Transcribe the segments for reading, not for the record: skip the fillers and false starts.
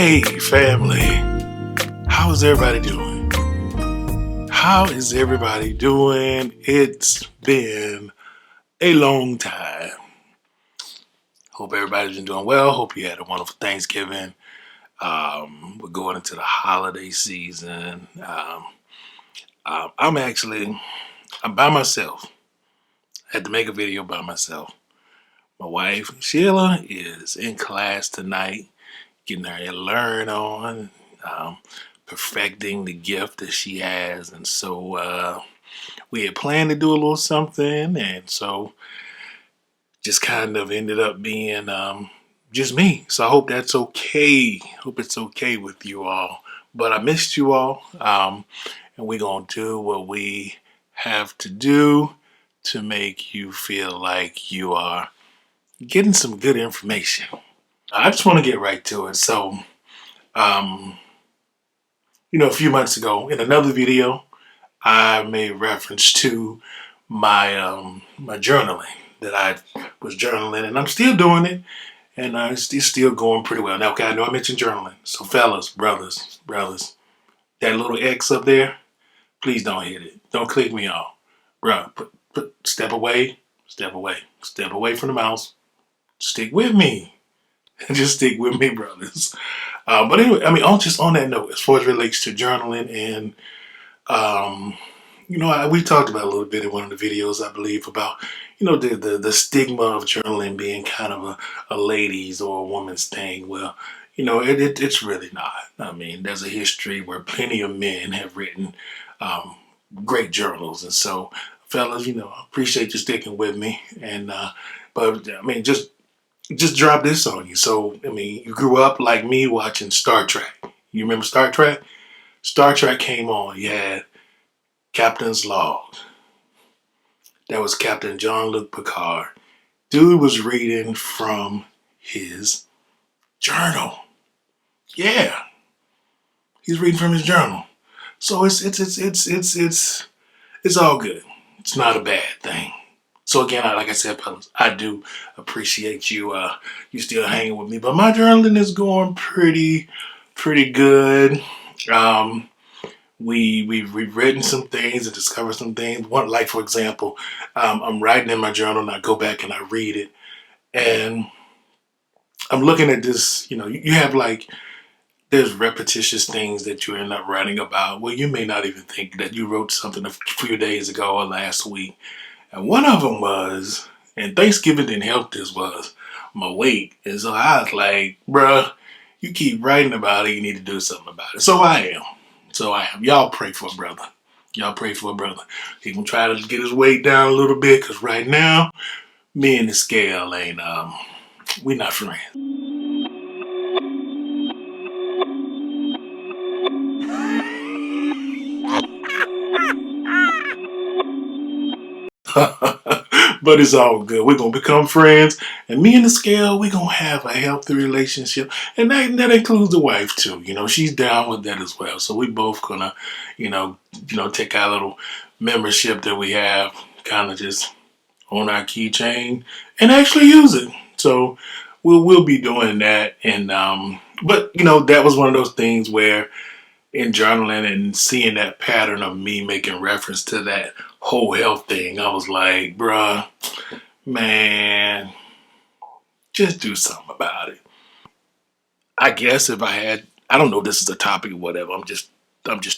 Hey family, how is everybody doing? How is everybody doing? It's been a long time. Hope everybody's been doing well. Hope you had a wonderful Thanksgiving. We're going into the holiday season. I'm by myself. I had to make a video by myself. My wife, Sheila, is in class tonight, getting her learn on. Perfecting the gift that she has, and so we had planned to do a little something, and so just kind of ended up being just me. So I hope that's okay. Hope it's okay with you all. But I missed you all, and we're gonna do what we have to do to make you feel like you are getting some good information. I just want to get right to it. So, um, a few months ago in another video, I made reference to my journaling, that I was journaling, and I'm still doing it, and it's still going pretty well. Now, okay, I know I mentioned journaling, so fellas, brothers, that little X up there, please don't hit it. Don't click me off, bro. Step away, step away from the mouse. Stick with me, just stick with me, brothers. But anyway, just on that note, as far as it relates to journaling and um, we talked about a little bit in one of the videos, I believe, about the stigma of journaling being kind of a ladies or a woman's thing. Well, it's really not. I mean, there's a history where plenty of men have written um, great journals, and so, fellas, I appreciate you sticking with me. And but I mean, just drop this on you. So, I mean, you grew up like me watching Star Trek. You remember Star Trek? Star Trek came on. You had Captain's Log. That was Captain Jean-Luc Picard. Dude was reading from his journal. Yeah, he's reading from his journal. So it's all good. It's not a bad thing. So again, like I said, fellas, I do appreciate you you still hanging with me. But my journaling is going pretty good. Um, we've written some things and discovered some things. One, like for example, I'm writing in my journal and I go back and I read it, and I'm looking at this. You have like there's repetitious things that you end up writing about. Well, you may not even think that you wrote something a few days ago or last week, and one of them was, and Thanksgiving didn't help. This was my weight, and so I was like, bruh, you keep writing about it, you need to do something about it. So I am. Y'all pray for a brother. Y'all pray for a brother. He can try to get his weight down a little bit, because right now, me and the scale ain't, we not friends. But it's all good. We're gonna become friends, and me and the scale, we're gonna have a healthy relationship, and that includes the wife too. She's down with that as well. So we both gonna, take our little membership that we have, kind of just on our keychain, and actually use it. So we'll be doing that, and but that was one of those things where, in journaling and seeing that pattern of me making reference to that whole health thing, I was like, bruh, man, just do something about it. I guess if I don't know if this is a topic or whatever, I'm just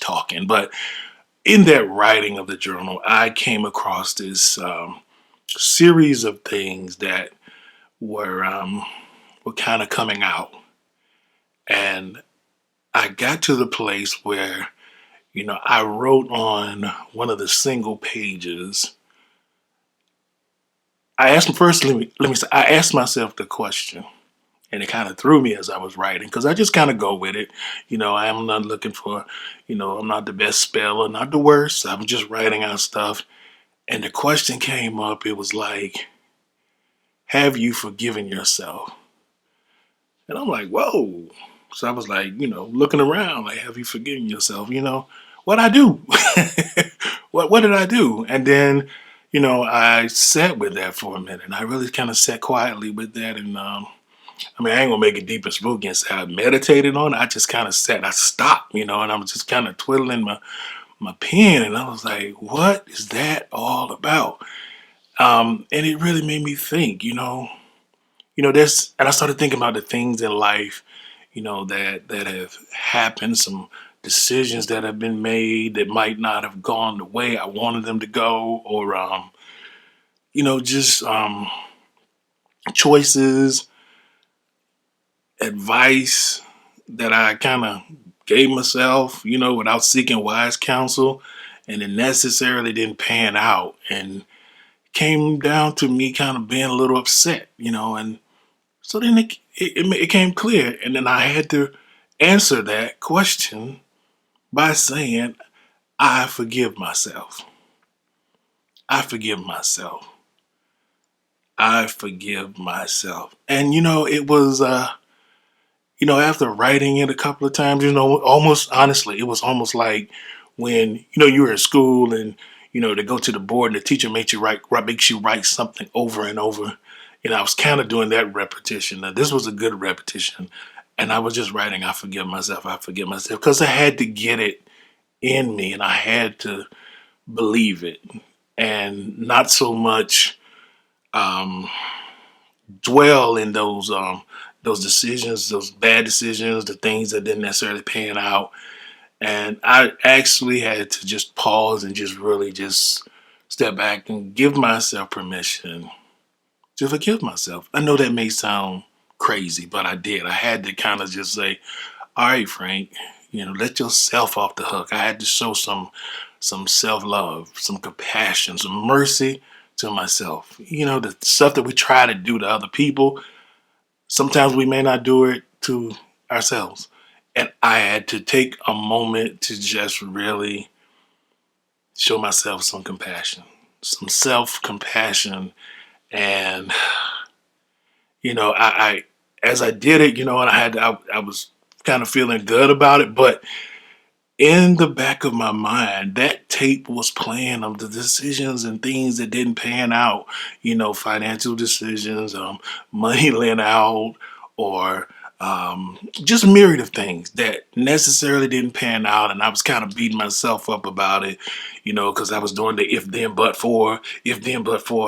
talking, but in that writing of the journal, I came across this series of things that were kind of coming out, and I got to the place where I wrote on one of the single pages. I asked first. Let me say, I asked myself the question, and it kind of threw me as I was writing, because I just kind of go with it. I am not looking for, I'm not the best speller, not the worst. I'm just writing out stuff, and the question came up. It was like, have you forgiven yourself? And I'm like, whoa. So I was like, looking around, like, have you forgiven yourself? What I do? what did I do? And then, I sat with that for a minute. I really kind of sat quietly with that, and I mean, I ain't gonna make it deep and spooky and say I meditated on it. I just kind of sat, I stopped, and I'm just kind of twiddling my pen, and I was like, what is that all about? And it really made me think, there's, and I started thinking about the things in life, that have happened, some decisions that have been made that might not have gone the way I wanted them to go, or, just choices, advice that I kind of gave myself, without seeking wise counsel, and it necessarily didn't pan out. And came down to me kind of being a little upset, and so then it came clear. And then I had to answer that question by saying, I forgive myself. I forgive myself. I forgive myself. And, it was, after writing it a couple of times, almost honestly, it was almost like when, you were in school and, to go to the board and the teacher makes you write something over and over. I was kind of doing that repetition. Now, this was a good repetition. And I was just writing, I forgive myself, because I had to get it in me and I had to believe it and not so much um, dwell in those decisions, those bad decisions, the things that didn't necessarily pan out. And I actually had to just pause and just really just step back and give myself permission to forgive myself. I know that may sound crazy, but I did. I had to kind of just say, all right, Frank, let yourself off the hook. I had to show some self-love, some compassion, some mercy to myself. The stuff that we try to do to other people, sometimes we may not do it to ourselves. And I had to take a moment to just really show myself some compassion, some self-compassion. And, I as I did it, and I was kind of feeling good about it, but in the back of my mind, that tape was playing of the decisions and things that didn't pan out, financial decisions, money lent out, or just a myriad of things that necessarily didn't pan out. And I was kind of beating myself up about it, because I was doing the if then but for,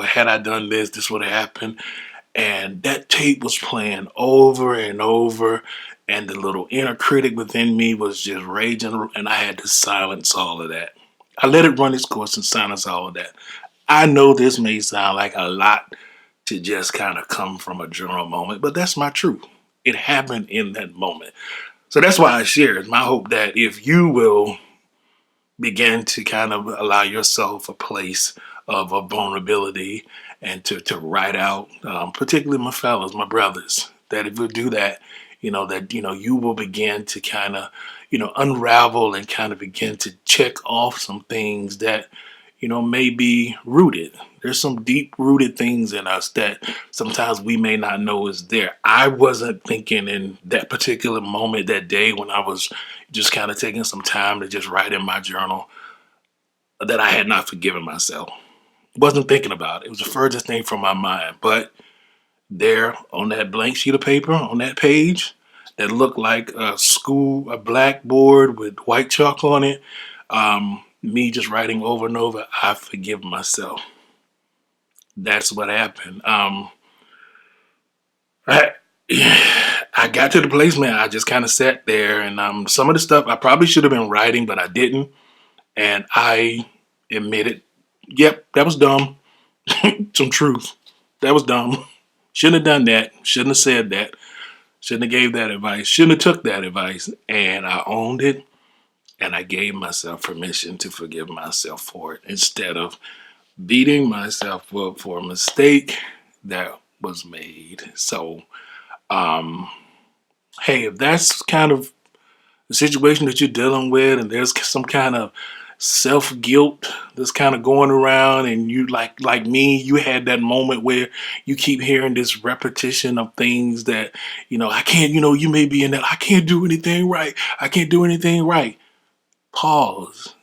had I done this, this would have happened. And that tape was playing over and over, and the little inner critic within me was just raging, and I had to silence all of that. I let it run its course and silence all of that. I know this may sound like a lot to just kind of come from a journal moment, but that's my truth. It happened in that moment. So that's why I share it. My hope that if you will begin to kind of allow yourself a place of a vulnerability and to write out, particularly my fellows, my brothers, that if you do that, you will begin to kind of, unravel and kind of begin to check off some things that, may be rooted. There's some deep rooted things in us that sometimes we may not know is there. I wasn't thinking in that particular moment that day when I was just kind of taking some time to just write in my journal that I had not forgiven myself. Wasn't thinking about it. It was the furthest thing from my mind. But there on that blank sheet of paper, on that page, that looked like a blackboard with white chalk on it, me just writing over and over, I forgive myself. That's what happened. I, I got to the place, man, I just kind of sat there, and some of the stuff I probably should have been writing, but I didn't. And I admitted, yep, that was dumb. Some truth. That was dumb. Shouldn't have done that. Shouldn't have said that. Shouldn't have gave that advice. Shouldn't have took that advice. And I owned it, and I gave myself permission to forgive myself for it instead of beating myself up for a mistake that was made. So, hey, if that's kind of the situation that you're dealing with, and there's some kind of self guilt that's kind of going around, and you like me, you had that moment where you keep hearing this repetition of things that I can't. You may be in that I can't do anything right. I can't do anything right. Pause.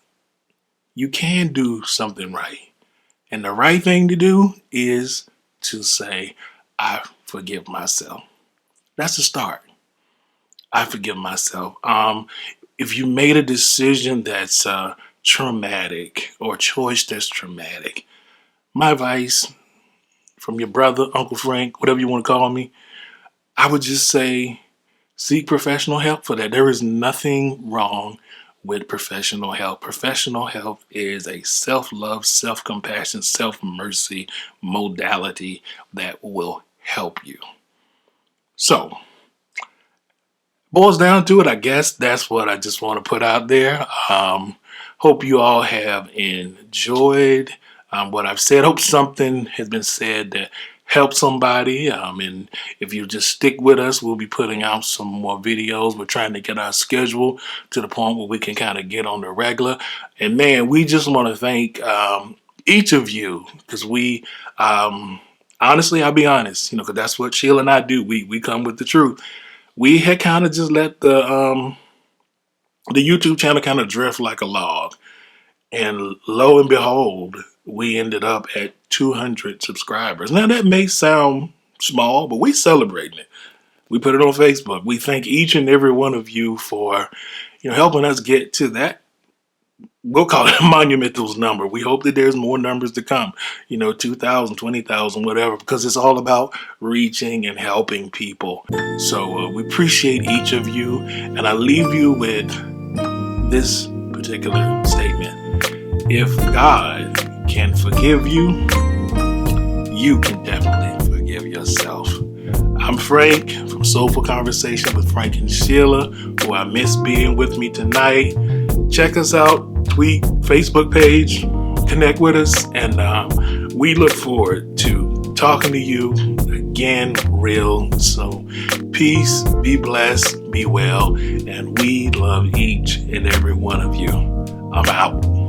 You can do something right, and the right thing to do is to say, I forgive myself. That's the start. I forgive myself. If you made a decision that's traumatic or a choice that's traumatic, my advice from your brother, Uncle Frank, whatever you want to call me, I would just say seek professional help for that. There is nothing wrong with professional help. Professional help is a self-love, self-compassion, self-mercy modality that will help you. So, boils down to it, I guess that's what I just want to put out there. Hope you all have enjoyed what I've said. Hope something has been said that helps somebody. And if you just stick with us, we'll be putting out some more videos. We're trying to get our schedule to the point where we can kind of get on the regular. And man, we just want to thank each of you, because we honestly, I'll be honest, because that's what Sheila and I do. We come with the truth. We had kind of just let the YouTube channel kind of drift like a log. And lo and behold, we ended up at 200 subscribers. Now that may sound small, but we celebrating it. We put it on Facebook. We thank each and every one of you for, helping us get to that. We'll call it a monumental number. We hope that there's more numbers to come, 2,000, 20,000, whatever, because it's all about reaching and helping people. So we appreciate each of you. And I leave you with this particular statement. If God can forgive you, you can definitely forgive yourself. I'm Frank from Soulful Conversation with Frank and Sheila, who I miss being with me tonight. Check us out, tweet, Facebook page, connect with us, and we look forward to talking to you again real soon. Peace, be blessed, be well, and we love each and every one of you. I'm out.